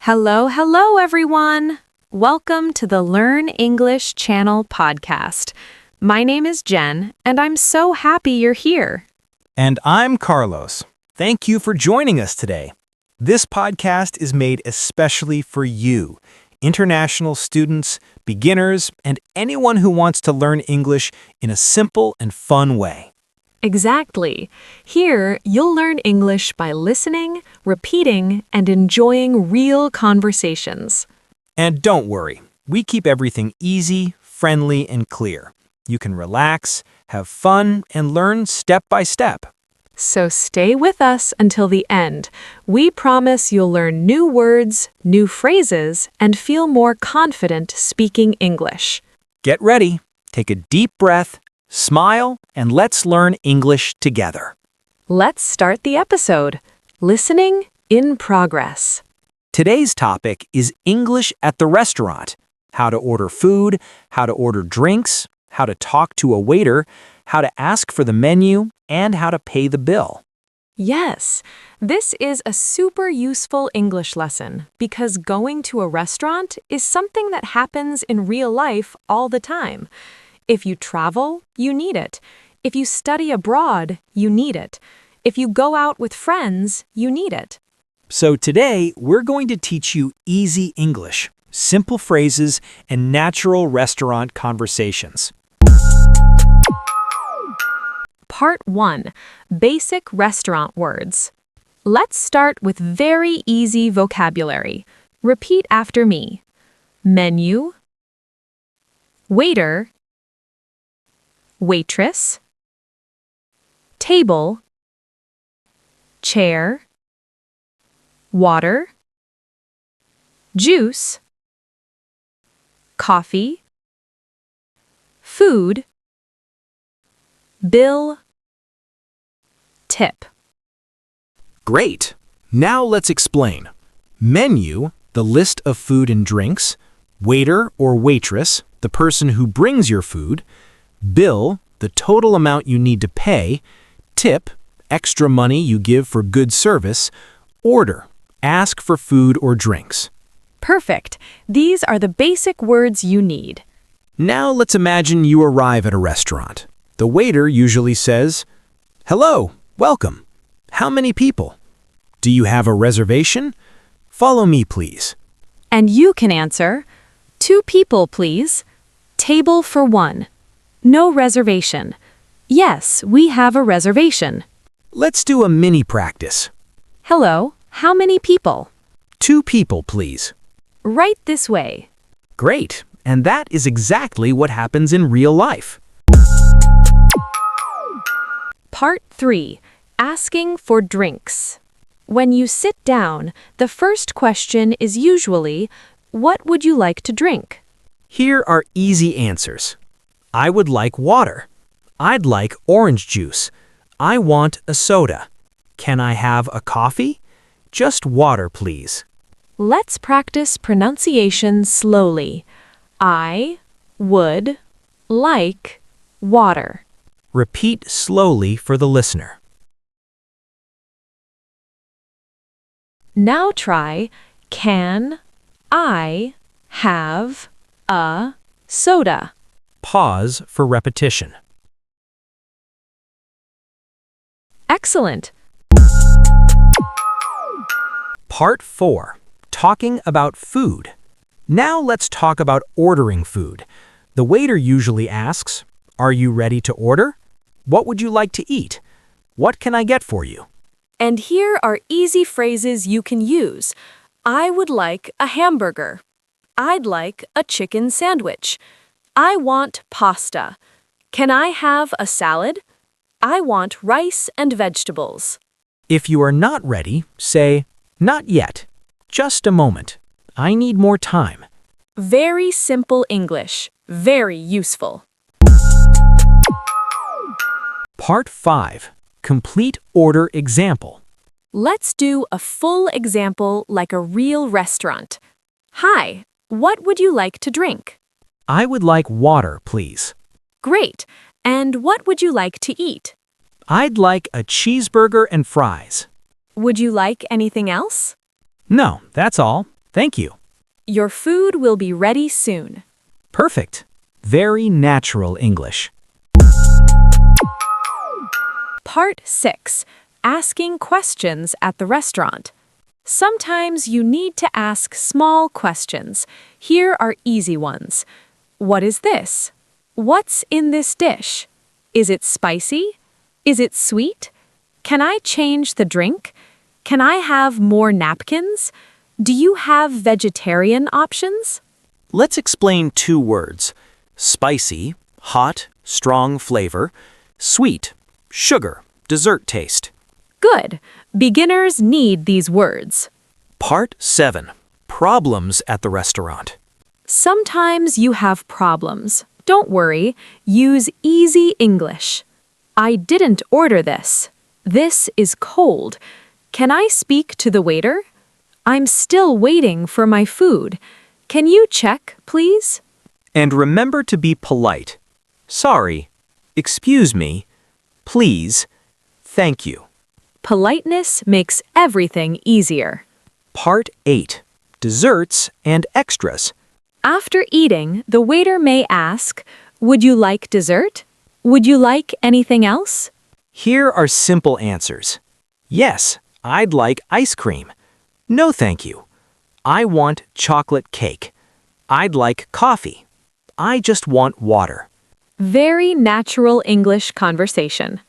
Hello, everyone. Welcome to the Learn English Channel podcast. My name is Jen, and I'm so happy you're here. And I'm Carlos. Thank you for joining us today. This podcast is made especially for you, international students, beginners, and anyone who wants to learn English in a simple and fun way. Exactly. Here, you'll learn English by listening, repeating, and enjoying real conversations. And don't worry, we keep everything easy, friendly, and clear. You can relax, have fun, and learn step by step. So stay with us until the end. We promise you'll learn new words, new phrases, and feel more confident speaking English. Get ready, take a deep breath, smile, and let's learn English together. Let's start the episode. Listening in progress. Today's topic is English at the restaurant. How to order food, how to order drinks, how to talk to a waiter, how to ask for the menu, and how to pay the bill. Yes, this is a super useful English lesson because going to a restaurant is something that happens in real life all the time. If you travel, you need it. If you study abroad, you need it. If you go out with friends, you need it. So today, we're going to teach you easy English, simple phrases, and natural restaurant conversations. Part 1. Basic restaurant words. Let's start with very easy vocabulary. Repeat after me. Menu, waiter, waitress, table, chair, water, juice, coffee, food, bill, tip. Great! Now let's explain. Menu, the list of food and drinks. Waiter or waitress, the person who brings your food. Bill, the total amount you need to pay. Tip, extra money you give for good service. Order, ask for food or drinks. Perfect. These are the basic words you need. Now let's imagine you arrive at a restaurant. The waiter usually says, "Hello, welcome. How many people? Do you have a reservation? Follow me, please." And you can answer, 2 people, please. Table for 1. No reservation. Yes, we have a reservation. Let's do a mini practice. Hello, how many people? 2 people, please. Right this way. Great, and that is exactly what happens in real life. Part 3. Asking for drinks. When you sit down, the first question is usually, what would you like to drink? Here are easy answers. I would like water. I'd like orange juice. I want a soda. Can I have a coffee? Just water, please. Let's practice pronunciation slowly. I would like water. Repeat slowly for the listener. Now try, can I have a soda? Pause for repetition. Excellent. Part 4. Talking about food. Now let's talk about ordering food. The waiter usually asks, "Are you ready to order? What would you like to eat? What can I get for you?" And here are easy phrases you can use. I would like a hamburger. I'd like a chicken sandwich. I want pasta. Can I have a salad? I want rice and vegetables. If you are not ready, say, "Not yet. Just a moment. I need more time." Very simple English. Very useful. Part 5. Complete order example. Let's do a full example like a real restaurant. Hi, what would you like to drink? I would like water, please. Great. And what would you like to eat? I'd like a cheeseburger and fries. Would you like anything else? No, that's all. Thank you. Your food will be ready soon. Perfect. Very natural English. Part 6. Asking questions at the restaurant. Sometimes you need to ask small questions. Here are easy ones. What is this? What's in this dish? Is it spicy? Is it sweet? Can I change the drink? Can I have more napkins? Do you have vegetarian options? Let's explain 2 words. Spicy, hot, strong flavor. Sweet, sugar, dessert taste. Good. Beginners need these words. Part 7. Problems at the restaurant. Sometimes you have problems. Don't worry. Use easy English. I didn't order this. This is cold. Can I speak to the waiter? I'm still waiting for my food. Can you check, please? And remember to be polite. Sorry. Excuse me. Please. Thank you. Politeness makes everything easier. Part 8. Desserts and extras. After eating, the waiter may ask, "Would you like dessert? Would you like anything else?" Here are simple answers. Yes, I'd like ice cream. No, thank you. I want chocolate cake. I'd like coffee. I just want water. Very natural English conversation.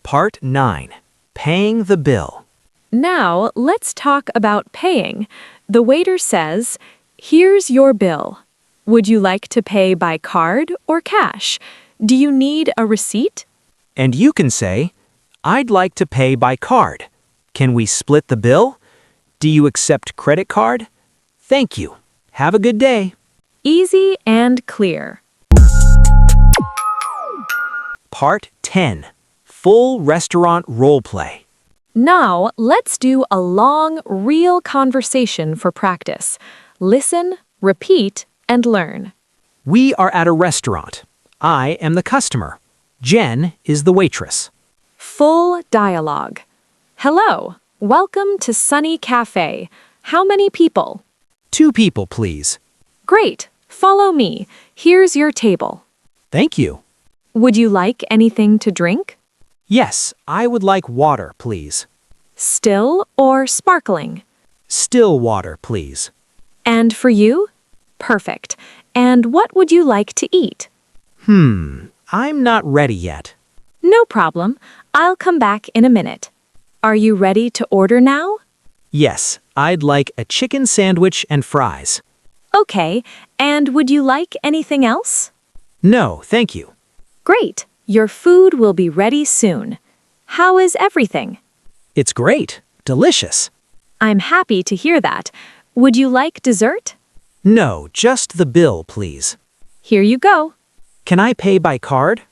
Part 9. Paying the bill. Now, let's talk about paying. The waiter says, "Here's your bill. Would you like to pay by card or cash? Do you need a receipt?" And you can say, I'd like to pay by card. Can we split the bill? Do you accept credit card? Thank you. Have a good day. Easy and clear. Part 10. Full restaurant role play. Now, let's do a long, real conversation for practice. Listen, repeat, and learn. We are at a restaurant. I am the customer. Jen is the waitress. Full dialogue. Hello, welcome to Sunny Cafe. How many people? 2 people, please. Great, follow me. Here's your table. Thank you. Would you like anything to drink? Yes, I would like water, please. Still or sparkling? Still water, please. And for you? Perfect. And what would you like to eat? I'm not ready yet. No problem. I'll come back in a minute. Are you ready to order now? Yes, I'd like a chicken sandwich and fries. Okay, and would you like anything else? No, thank you. Great. Your food will be ready soon. How is everything? It's great. Delicious. I'm happy to hear that. Would you like dessert? No, just the bill, please. Here you go. Can I pay by card?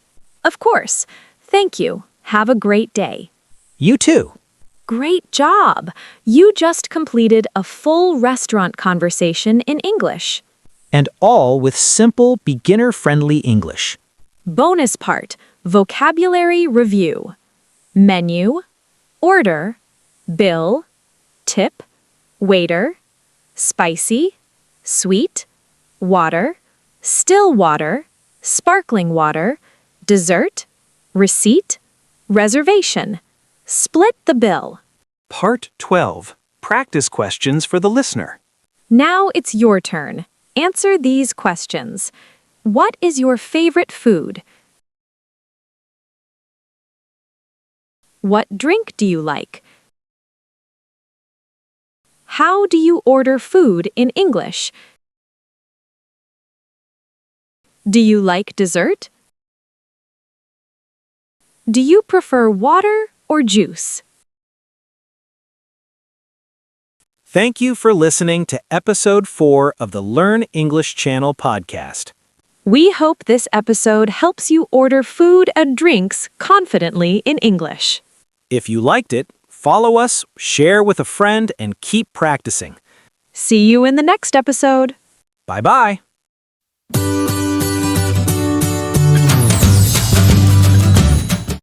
Of course. Thank you. Have a great day. You too. Great job! You just completed a full restaurant conversation in English. And all with simple, beginner-friendly English. Bonus part, vocabulary review. Menu, order, bill, tip, waiter, spicy, sweet, water, still water, sparkling water, dessert, receipt, reservation. Split the bill. Part 12. Practice questions for the listener. Now it's your turn. Answer these questions. What is your favorite food? What drink do you like? How do you order food in English? Do you like dessert? Do you prefer water or juice? Thank you for listening to Episode 4 of the Learn English Channel podcast. We hope this episode helps you order food and drinks confidently in English. If you liked it, follow us, share with a friend, and keep practicing. See you in the next episode. Bye-bye.